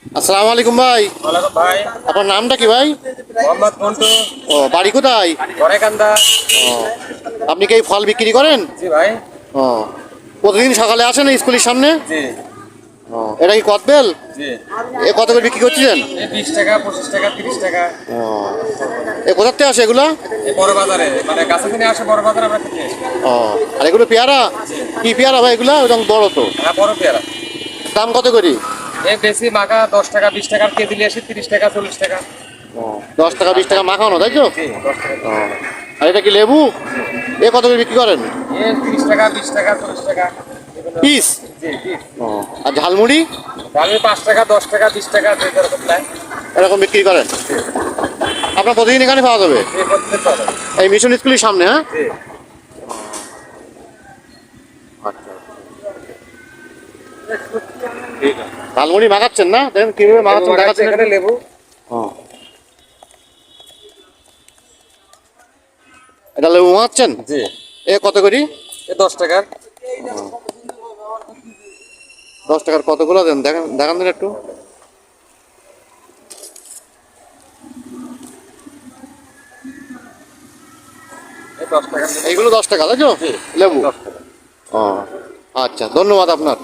আসসালামু আলাইকুম ভাই। ওয়ালাইকুম ভাই। আপনার নামটা কি ভাই? মোহাম্মদ মন্টু। ও, বাড়ি কোথায়? গড়েকান্দা। ও, আপনি কি এই ফল বিক্রি করেন? জি ভাই। ও, প্রতিদিন সকালে আসেন এই স্কুলের সামনে? জি ও, এটা কি কদবেল? জি। এ কত করে বিক্রি করছিলেন? এই 20 টাকা, 25 টাকা, 30 টাকা। ও, এ কোথার থেকে আসে এগুলো? এই বড় বাজারে, মানে কাছে থেকে আসে বড় বাজারে আমরা কিনে আসি। ও, আর এগুলো পেয়ারা? কি পেয়ারা ভাই এগুলো? ওরকম বড় তো। হ্যাঁ, বড় পেয়ারা। দাম কত করি? এই বেশি মাখা 10 টাকা, 20 টাকার কেজি নিয়ে আসি, 30 টাকা, 40 টাকা। ও, 10 টাকা 20 টাকা মাখানো, তাই তো? জি, 10 টাকা। ও, আর এটা কি লেবু? এ কত করে বিক্রি করেন? এই 30 টাকা, 20 টাকা, 40 টাকা। পিস? জি, পিস। ও, আর ঝালমুড়ি? ডালে 5 টাকা, 10 টাকা, 20 টাকা, যে যেরকম নেয়। এরকম বিক্রি করেন? আপনার প্রতিদিন এখানে পাওয়া যাবে? এই করতে চলে। এই মিশন স্কুলের সামনে? হ্যাঁ, জি। আচ্ছা। ঝালমুড়ি মাখাচ্ছেন না? দেখেন কিভাবে মাখাচ্ছেন, দেখাচ্ছেন এখানে লেবু। ও, এটা লেবু মাখাচ্ছেন? জি। এ কত করি? এই 10 টাকার। 10 টাকার কতগুলো দেন, দেখেন দেখান দিন একটু। এই 10 টাকার। এইগুলো 10 টাকা, তাই তো? জি। লেবু? 10 টাকা। ও, আচ্ছা, ধন্যবাদ আপনার।